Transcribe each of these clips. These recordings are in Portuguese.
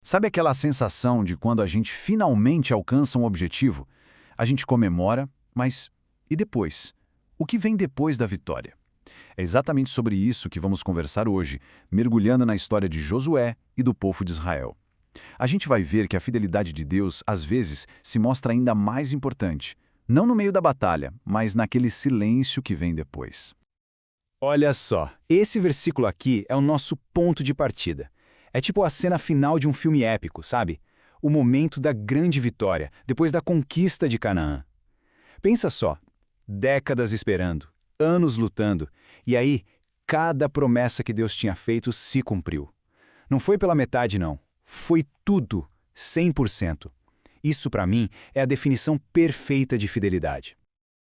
Sabe aquela sensação de quando a gente finalmente alcança um objetivo? A gente comemora, mas e depois? O que vem depois da vitória? É exatamente sobre isso que vamos conversar hoje, mergulhando na história de Josué e do povo de Israel. A gente vai ver que a fidelidade de Deus, às vezes, se mostra ainda mais importante, não no meio da batalha, mas naquele silêncio que vem depois. Olha só, esse versículo aqui é o nosso ponto de partida. É tipo a cena final de um filme épico, sabe? O momento da grande vitória, depois da conquista de Canaã. Pensa só, décadas esperando, anos lutando, e aí cada promessa que Deus tinha feito se cumpriu. Não foi pela metade não, foi tudo, 100%. Isso para mim é a definição perfeita de fidelidade.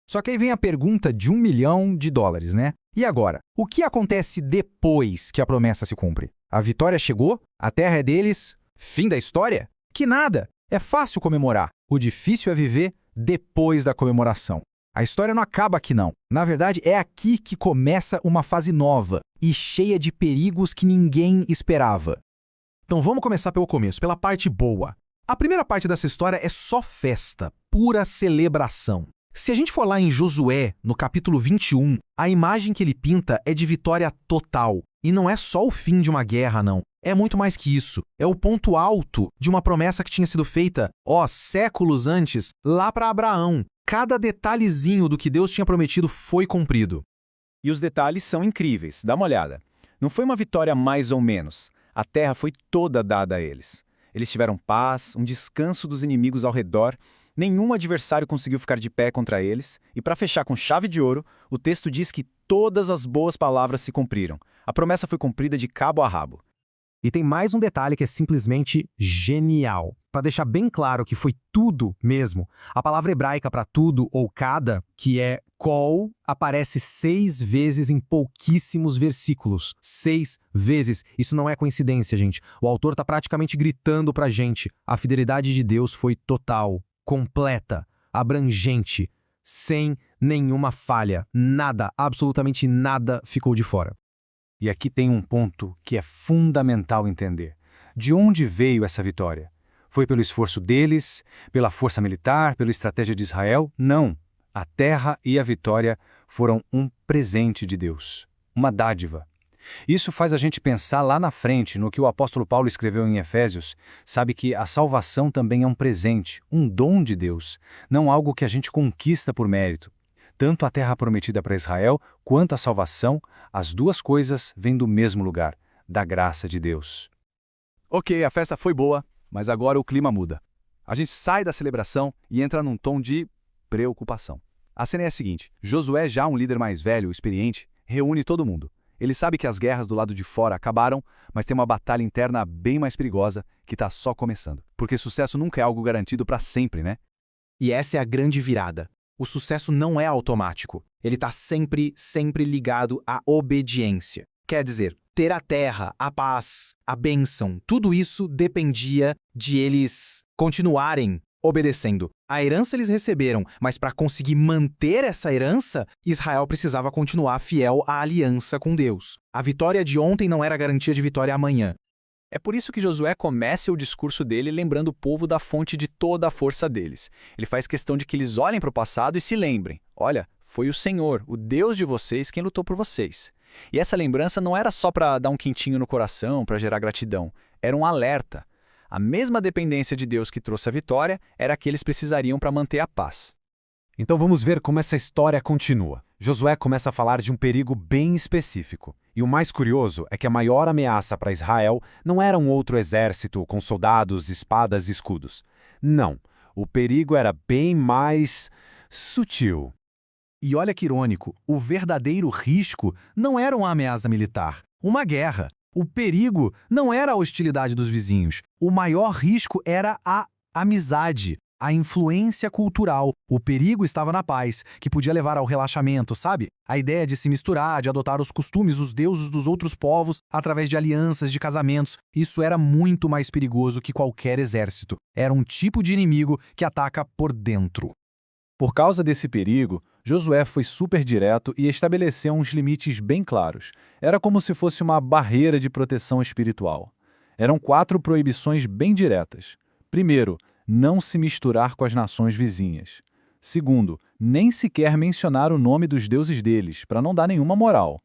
Só que aí vem a pergunta de $1 milhão, né? E agora? O que acontece depois que a promessa se cumpre? A vitória chegou? A terra é deles? Fim da história? Que nada! É fácil comemorar. O difícil é viver depois da comemoração. A história não acaba aqui não. Na verdade, é aqui que começa uma fase nova e cheia de perigos que ninguém esperava. Então vamos começar pelo começo, pela parte boa. A primeira parte dessa história é só festa, pura celebração. Se a gente for lá em Josué, no capítulo 21, a imagem que ele pinta é de vitória total. E não é só o fim de uma guerra, não. É muito mais que isso. É o ponto alto de uma promessa que tinha sido feita, séculos antes, lá para Abraão. Cada detalhezinho do que Deus tinha prometido foi cumprido. E os detalhes são incríveis, dá uma olhada. Não foi uma vitória mais ou menos. A terra foi toda dada a eles. Eles tiveram paz, um descanso dos inimigos ao redor. Nenhum adversário conseguiu ficar de pé contra eles, e para fechar com chave de ouro, o texto diz que todas as boas palavras se cumpriram. A promessa foi cumprida de cabo a rabo. E tem mais um detalhe que é simplesmente genial. Para deixar bem claro que foi tudo mesmo, a palavra hebraica para tudo ou cada, que é kol, aparece 6 vezes em pouquíssimos versículos. 6 vezes. Isso não é coincidência, gente. O autor está praticamente gritando para a gente. A fidelidade de Deus foi total, completa, abrangente, sem nenhuma falha. Nada, absolutamente nada ficou de fora. E aqui tem um ponto que é fundamental entender. De onde veio essa vitória? Foi pelo esforço deles, pela força militar, pela estratégia de Israel? Não. A terra e a vitória foram um presente de Deus, uma dádiva. Isso faz a gente pensar lá na frente no que o apóstolo Paulo escreveu em Efésios. Sabe que a salvação também é um presente, um dom de Deus, não algo que a gente conquista por mérito. Tanto a terra prometida para Israel, quanto a salvação, as duas coisas vêm do mesmo lugar, da graça de Deus. Ok, a festa foi boa, mas agora o clima muda. A gente sai da celebração e entra num tom de preocupação. A cena é a seguinte: Josué, já um líder mais velho, experiente, reúne todo mundo. Ele sabe que as guerras do lado de fora acabaram, mas tem uma batalha interna bem mais perigosa que está só começando. Porque sucesso nunca é algo garantido para sempre, né? E essa é a grande virada. O sucesso não é automático. Ele está sempre ligado à obediência. Quer dizer, ter a terra, a paz, a bênção, tudo isso dependia de eles continuarem obedecendo. A herança eles receberam, mas para conseguir manter essa herança, Israel precisava continuar fiel à aliança com Deus. A vitória de ontem não era garantia de vitória amanhã. É por isso que Josué começa o discurso dele lembrando o povo da fonte de toda a força deles. Ele faz questão de que eles olhem para o passado e se lembrem. Olha, foi o Senhor, o Deus de vocês, quem lutou por vocês. E essa lembrança não era só para dar um quentinho no coração, para gerar gratidão. Era um alerta. A mesma dependência de Deus que trouxe a vitória era a que eles precisariam para manter a paz. Então vamos ver como essa história continua. Josué começa a falar de um perigo bem específico. E o mais curioso é que a maior ameaça para Israel não era um outro exército com soldados, espadas e escudos. Não, o perigo era bem mais sutil. E olha que irônico, o verdadeiro risco não era uma ameaça militar, uma guerra. O perigo não era a hostilidade dos vizinhos. O maior risco era a amizade, a influência cultural. O perigo estava na paz, que podia levar ao relaxamento, sabe? A ideia de se misturar, de adotar os costumes, os deuses dos outros povos, através de alianças, de casamentos. Isso era muito mais perigoso que qualquer exército. Era um tipo de inimigo que ataca por dentro. Por causa desse perigo, Josué foi super direto e estabeleceu uns limites bem claros. Era como se fosse uma barreira de proteção espiritual. Eram 4 proibições bem diretas. Primeiro, não se misturar com as nações vizinhas. Segundo, nem sequer mencionar o nome dos deuses deles, para não dar nenhuma moral.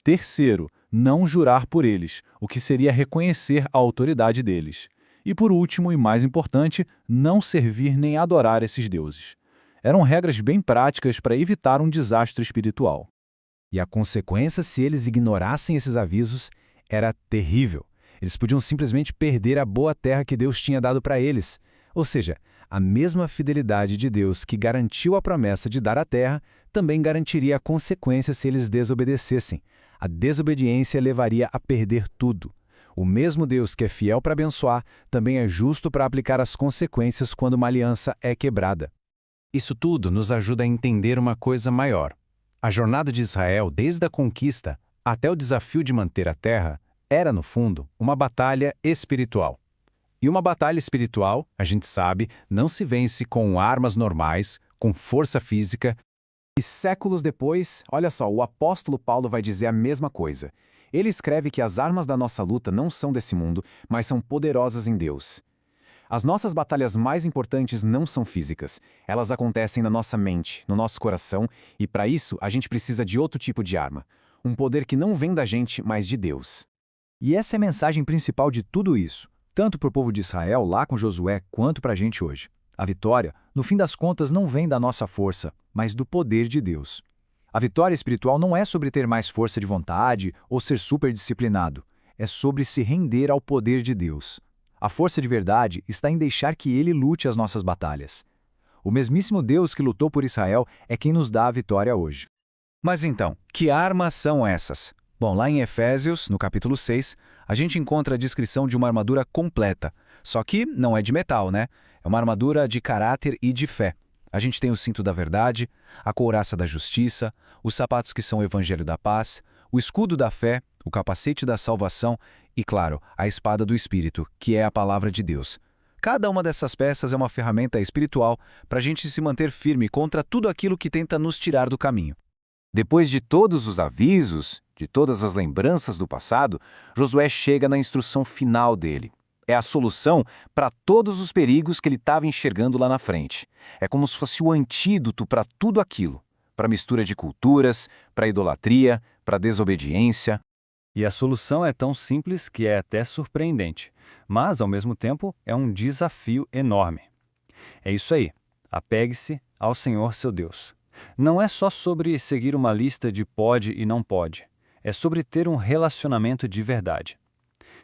Terceiro, não jurar por eles, o que seria reconhecer a autoridade deles. E por último, e mais importante, não servir nem adorar esses deuses. Eram regras bem práticas para evitar um desastre espiritual. E a consequência, se eles ignorassem esses avisos, era terrível. Eles podiam simplesmente perder a boa terra que Deus tinha dado para eles. Ou seja, a mesma fidelidade de Deus que garantiu a promessa de dar a terra, também garantiria a consequência se eles desobedecessem. A desobediência levaria a perder tudo. O mesmo Deus que é fiel para abençoar, também é justo para aplicar as consequências quando uma aliança é quebrada. Isso tudo nos ajuda a entender uma coisa maior. A jornada de Israel, desde a conquista até o desafio de manter a terra, era, no fundo, uma batalha espiritual. E uma batalha espiritual, a gente sabe, não se vence com armas normais, com força física. E séculos depois, olha só, o apóstolo Paulo vai dizer a mesma coisa. Ele escreve que as armas da nossa luta não são desse mundo, mas são poderosas em Deus. As nossas batalhas mais importantes não são físicas. Elas acontecem na nossa mente, no nosso coração, e para isso a gente precisa de outro tipo de arma. Um poder que não vem da gente, mas de Deus. E essa é a mensagem principal de tudo isso, tanto para o povo de Israel lá com Josué, quanto para a gente hoje. A vitória, no fim das contas, não vem da nossa força, mas do poder de Deus. A vitória espiritual não é sobre ter mais força de vontade ou ser super disciplinado. É sobre se render ao poder de Deus. A força de verdade está em deixar que Ele lute as nossas batalhas. O mesmíssimo Deus que lutou por Israel é quem nos dá a vitória hoje. Mas então, que armas são essas? Bom, lá em Efésios, no capítulo 6, a gente encontra a descrição de uma armadura completa. Só que não é de metal, né? É uma armadura de caráter e de fé. A gente tem o cinto da verdade, a couraça da justiça, os sapatos que são o evangelho da paz, o escudo da fé, o capacete da salvação e, claro, a espada do Espírito, que é a palavra de Deus. Cada uma dessas peças é uma ferramenta espiritual para a gente se manter firme contra tudo aquilo que tenta nos tirar do caminho. Depois de todos os avisos, de todas as lembranças do passado, Josué chega na instrução final dele. É a solução para todos os perigos que ele estava enxergando lá na frente. É como se fosse o antídoto para tudo aquilo. Para a mistura de culturas, para a idolatria, para a desobediência. E a solução é tão simples que é até surpreendente, mas, ao mesmo tempo, é um desafio enorme. É isso aí, apegue-se ao Senhor seu Deus. Não é só sobre seguir uma lista de pode e não pode, é sobre ter um relacionamento de verdade.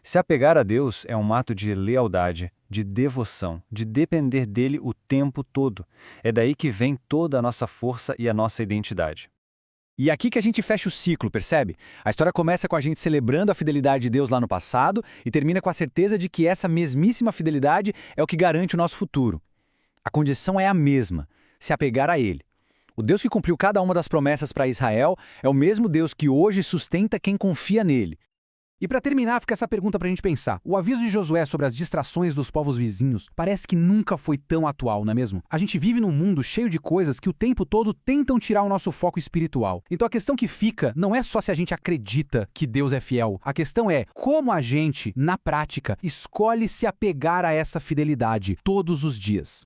Se apegar a Deus é um ato de lealdade, de devoção, de depender dele o tempo todo. É daí que vem toda a nossa força e a nossa identidade. E aqui que a gente fecha o ciclo, percebe? A história começa com a gente celebrando a fidelidade de Deus lá no passado e termina com a certeza de que essa mesmíssima fidelidade é o que garante o nosso futuro. A condição é a mesma, se apegar a Ele. O Deus que cumpriu cada uma das promessas para Israel é o mesmo Deus que hoje sustenta quem confia nele. E para terminar, fica essa pergunta para a gente pensar. O aviso de Josué sobre as distrações dos povos vizinhos parece que nunca foi tão atual, não é mesmo? A gente vive num mundo cheio de coisas que o tempo todo tentam tirar o nosso foco espiritual. Então a questão que fica não é só se a gente acredita que Deus é fiel. A questão é como a gente, na prática, escolhe se apegar a essa fidelidade todos os dias.